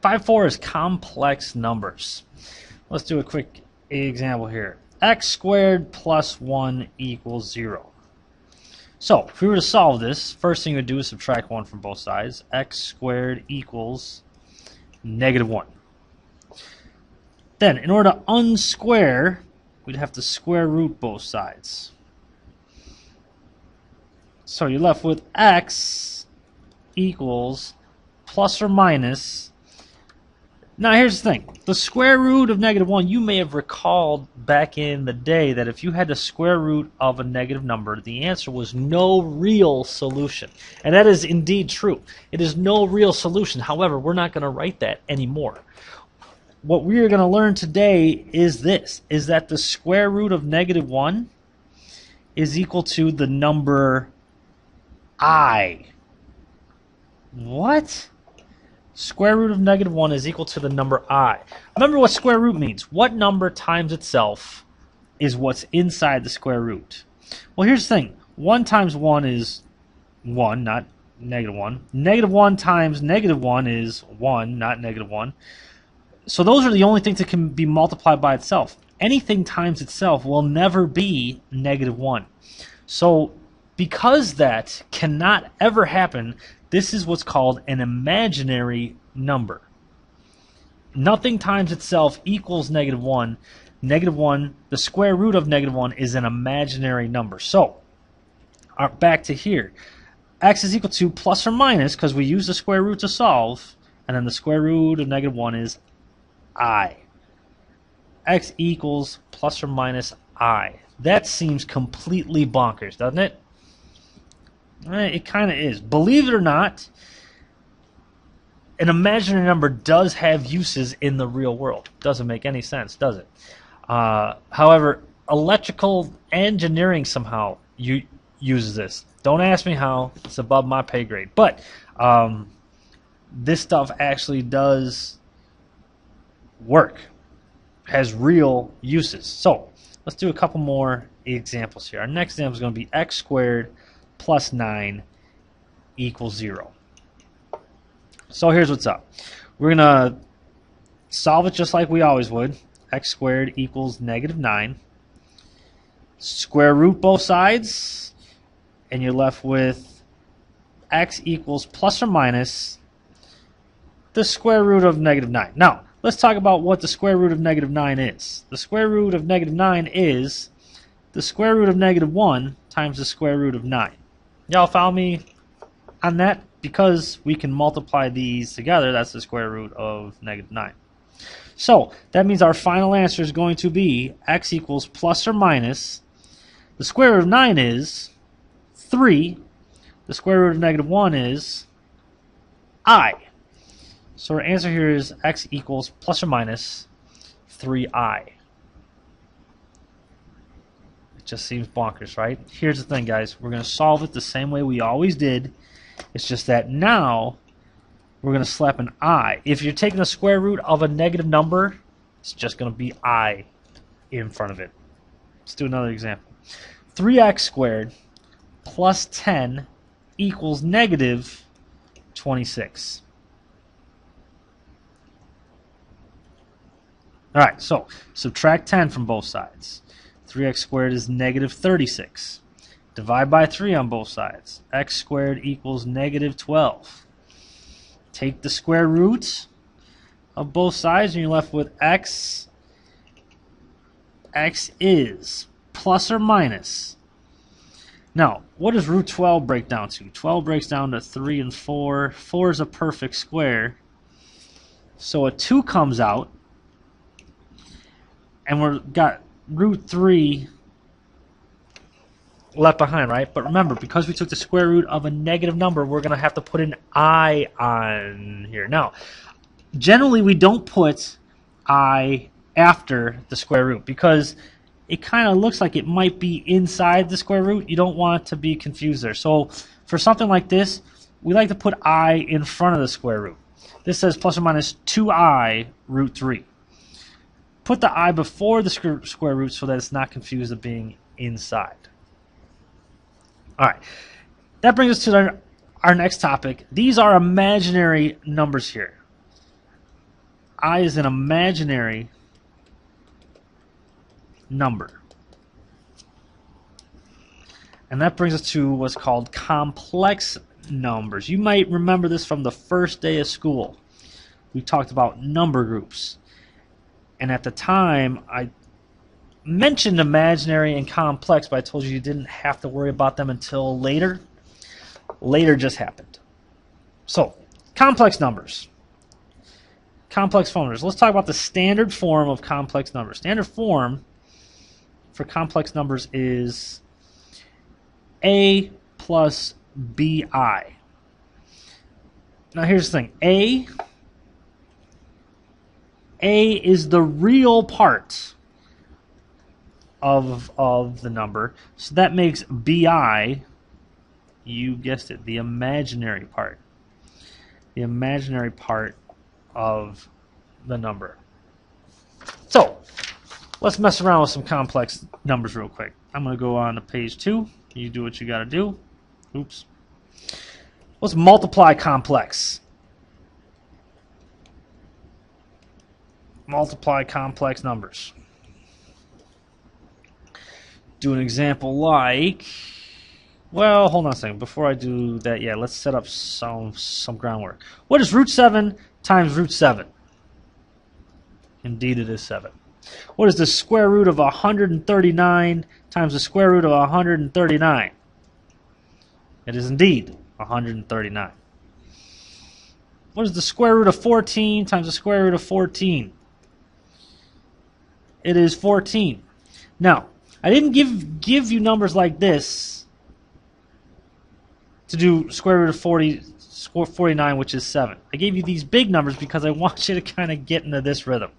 5-4 is complex numbers. Let's do a quick example here. X squared plus 1 equals 0. So if we were to solve this, first thing we would do is subtract 1 from both sides. X squared equals -1. Then in order to unsquare, we'd have to square root both sides. So you're left with x equals plus or minus. Now here's the thing. The square root of -1, you may have recalled back in the day that if you had the square root of a negative number, the answer was no real solution. And that is indeed true. It is no real solution. However, we're not going to write that anymore. What we are going to learn today is this, is that the square root of -1 is equal to the number I. What? Square root of -1 is equal to the number I. Remember what square root means. What number times itself is what's inside the square root. Well, here's the thing. 1 times 1 is 1, not -1. -1 times -1 is 1, not -1. So those are the only things that can be multiplied by itself. Anything times itself will never be -1. So because that cannot ever happen, this is what's called an imaginary number. Nothing times itself equals -1. -1, the square root of -1 is an imaginary number. So back to here. X is equal to plus or minus, because we use the square root to solve, and then the square root of -1 is I. X equals plus or minus I. That seems completely bonkers, doesn't it? It kind of is. Believe it or not, an imaginary number does have uses in the real world. Doesn't make any sense, does it? However, electrical engineering somehow uses this. Don't ask me how. It's above my pay grade. But this stuff actually does work, has real uses. So let's do a couple more examples here. Our next example is going to be x squared plus 9 equals 0. So here's what's up. We're going to solve it just like we always would. X squared equals -9. Square root both sides, and you're left with x equals plus or minus the square root of -9. Now, let's talk about what the square root of -9 is. The square root of -9 is the square root of -1 times the square root of 9. Y'all follow me on that? Because we can multiply these together, that's the square root of -9. So that means our final answer is going to be x equals plus or minus the square root of 9 is 3. The square root of -1 is I. So our answer here is x equals plus or minus 3i. It just seems bonkers, right? Here's the thing, guys. We're going to solve it the same way we always did. It's just that now we're going to slap an I. If you're taking the square root of a negative number, it's just going to be I in front of it. Let's do another example. 3x squared plus 10 equals -26. Alright, so subtract 10 from both sides. 3x squared is -36. Divide by 3 on both sides. X squared equals -12. Take the square root of both sides and you're left with x. X is plus or minus. Now, what does root 12 break down to? 12 breaks down to 3 and 4. 4 is a perfect square. So a 2 comes out. And we've got root 3 left behind, right? But remember, because we took the square root of a negative number, we're going to have to put an I on here. Now, generally we don't put I after the square root because it kind of looks like it might be inside the square root. You don't want to be confused there. So for something like this, we like to put I in front of the square root. This says plus or minus 2I root 3. Put the I before the square root so that it's not confused of being inside. Alright, that brings us to our next topic. These are imaginary numbers here. I is an imaginary number. And that brings us to what's called complex numbers. You might remember this from the first day of school. We talked about number groups. And at the time, I mentioned imaginary and complex, but I told you didn't have to worry about them until later. Later just happened. So, complex numbers. Complex numbers. Let's talk about the standard form of complex numbers. Standard form for complex numbers is A plus BI. Now here's the thing. A is the real part of the number. So that makes BI, you guessed it, the imaginary part. The imaginary part of the number. So, let's mess around with some complex numbers real quick. I'm going to go on to page 2. You do what you got to do. Oops. Let's multiply complex. Multiply complex numbers. Do an example like, well, hold on a second. Before I do that, yeah, let's set up some groundwork. What is root 7 times root 7? Indeed, it is 7. What is the square root of 139 times the square root of 139? It is indeed 139. What is the square root of 14 times the square root of 14? It is 14. Now, I didn't give you numbers like this to do square root of 49, which is 7. I gave you these big numbers because I want you to kind of get into this rhythm.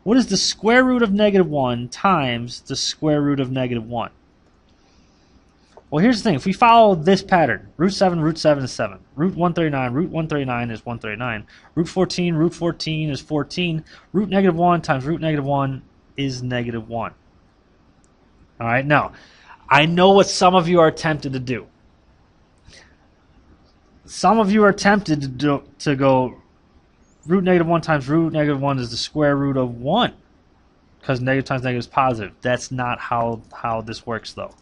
What is the square root of -1 times the square root of -1? Well, here's the thing. If we follow this pattern, root 7 is 7. Root 139 is 139. Root 14 is 14. Root -1 times root -1 is -1. All right, now, I know what some of you are tempted to do. Some of you are tempted to go root -1 times root -1 is the square root of 1, because negative times negative is positive. That's not how this works, though.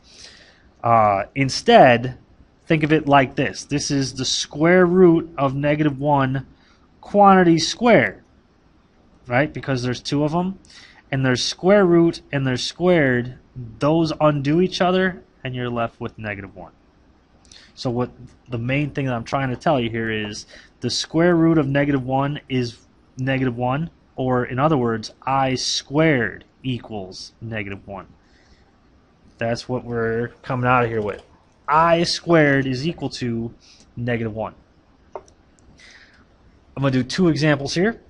Instead, think of it like this. This is the square root of -1 quantity squared, right? Because there's two of them, and there's square root and there's squared. Those undo each other, and you're left with -1. So what the main thing that I'm trying to tell you here is the square root of -1 is -1, or in other words, I squared equals -1. That's what we're coming out of here with. I squared is equal to -1. I'm going to do two examples here.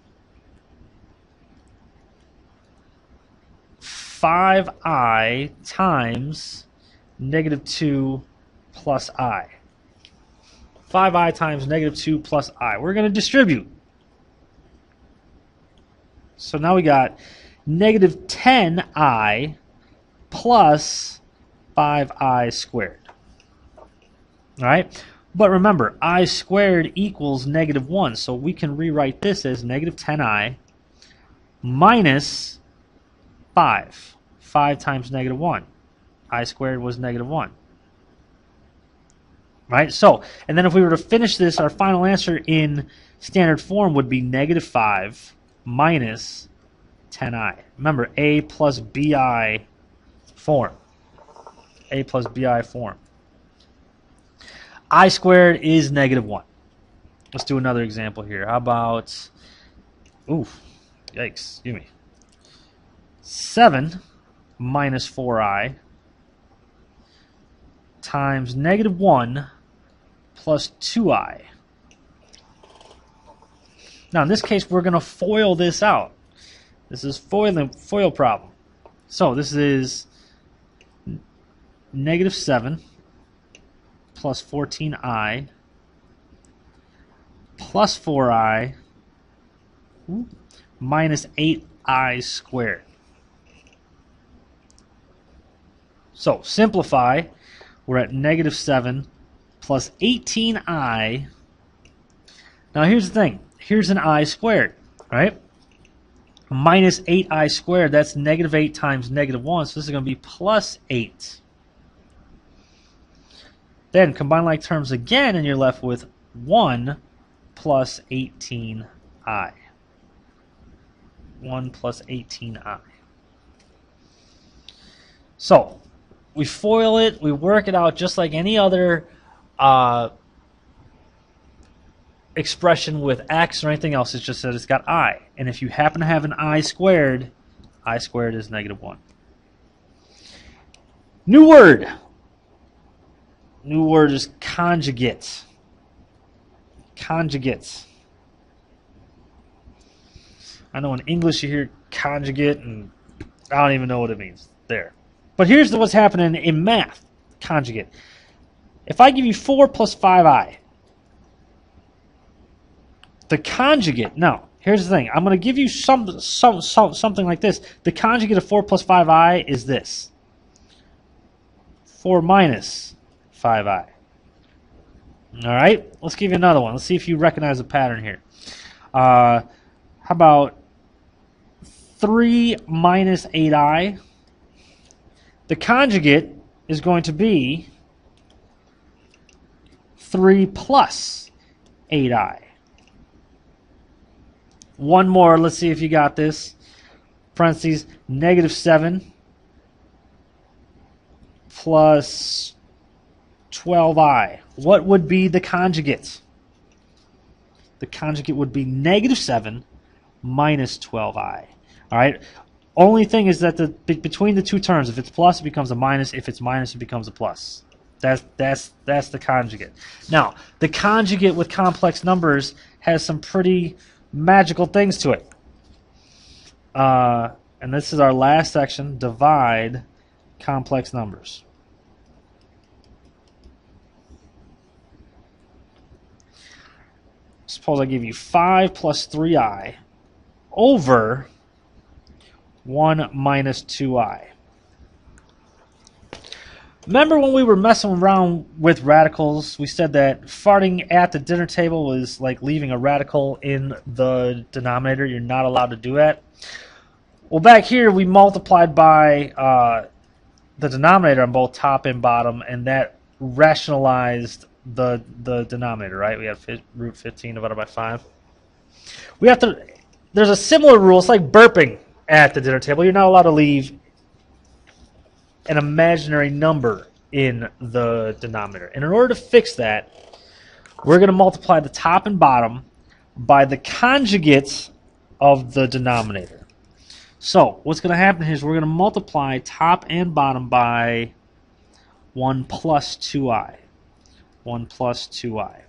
5i times -2 plus I. 5i times -2 plus I. We're going to distribute. So now we got -10i plus 5i squared. All right? But remember, I squared equals -1, so we can rewrite this as -10i minus 5. 5 times -1. I squared was -1. Right? So, and then if we were to finish this, our final answer in standard form would be -5 minus 10i. Remember, A plus BI form. A plus BI form. I squared is -1. Let's do another example here. How about, oof, yikes, excuse me. 7 minus 4i times -1 plus 2i. Now in this case we're going to FOIL this out. This is FOIL problem. So this is -7 plus 14i plus 4i minus 8i squared. So simplify, we're at -7 plus 18i. Now here's the thing. Here's an I squared, right? minus 8i squared, that's negative 8 times negative 1, so this is going to be plus 8. Then combine like terms again, and you're left with 1 plus 18i. 1 plus 18i. So, we FOIL it, we work it out just like any other expression with x or anything else. It's just that it's got I. And if you happen to have an I squared is negative 1. New word. New word is conjugates. Conjugates. I know in English you hear conjugate, and I don't even know what it means. There. But here's what's happening in math. Conjugate. If I give you 4 plus 5i, the conjugate, now, here's the thing. I'm going to give you something like this. The conjugate of 4 plus 5i is this. 4 minus 5i. All right? Let's give you another one. Let's see if you recognize a pattern here. How about 3 minus 8i? The conjugate is going to be 3 plus 8i. One more. Let's see if you got this. Parentheses, negative 7 plus 12i. What would be the conjugate? The conjugate would be negative 7 minus 12i. All right. Only thing is that between the two terms, if it's plus, it becomes a minus. If it's minus, it becomes a plus. That's the conjugate. Now, the conjugate with complex numbers has some pretty magical things to it. And this is our last section, divide complex numbers. Suppose I give you 5 plus 3i over 1 minus 2i. Remember when we were messing around with radicals, we said that farting at the dinner table was like leaving a radical in the denominator. You're not allowed to do that. Well, back here we multiplied by the denominator on both top and bottom, and that rationalized the denominator, right? We have root 15 divided by 5. We have to. There's a similar rule. It's like burping at the dinner table. You're not allowed to leave an imaginary number in the denominator. And in order to fix that, we're going to multiply the top and bottom by the conjugates of the denominator. So what's going to happen is we're going to multiply top and bottom by 1 plus 2i. 1 plus 2i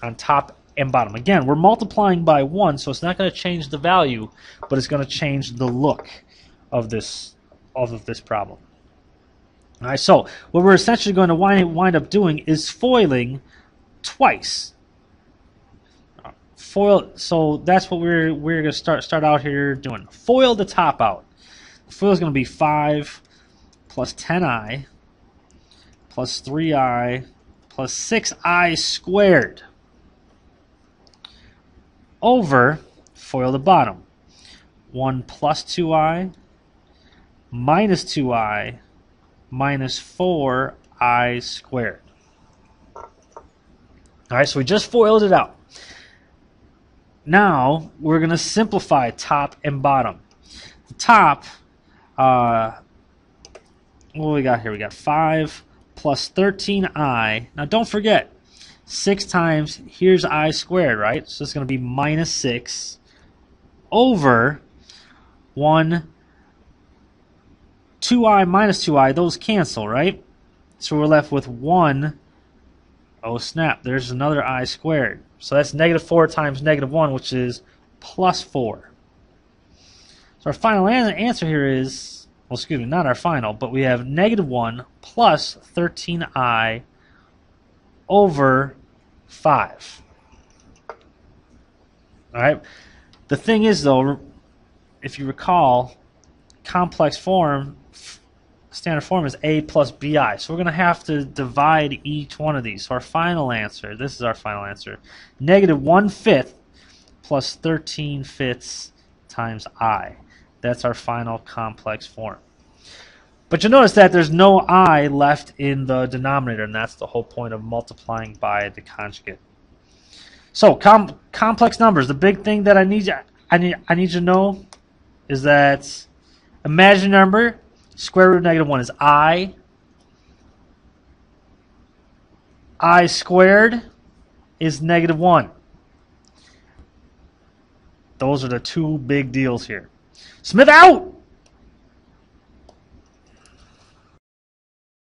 on top and bottom. Again, we're multiplying by 1, so it's not going to change the value, but it's going to change the look of this problem. All right, so what we're essentially going to wind up doing is foiling twice. Foil. So that's what we're going to start out here doing. Foil the top out. The foil is going to be 5 plus 10i plus 3i plus 6i squared over, foil the bottom, 1 plus 2i minus 2i minus 4i squared. All right, so we just foiled it out. Now we're going to simplify top and bottom. The top, what do we got here? We got 5 plus 13i. Now don't forget, 6 times, here's I squared, right? So it's going to be minus 6 over 1, 2i minus 2i. Those cancel, right? So we're left with 1. Oh, snap. There's another I squared. So that's negative 4 times negative 1, which is plus 4. So our final answer here is, well, excuse me, not our final, but we have negative 1 plus 13i over 5. All right. The thing is, though, if you recall, complex form, standard form is a plus bi. So we're going to have to divide each one of these. So our final answer, this is our final answer, negative 1/5 plus 13/5 times I. That's our final complex form. But you'll notice that there's no I left in the denominator, and that's the whole point of multiplying by the conjugate. So complex numbers, the big thing that I need you to know is that imaginary number, square root of negative 1 is I. I squared is negative 1. Those are the two big deals here. Smith out!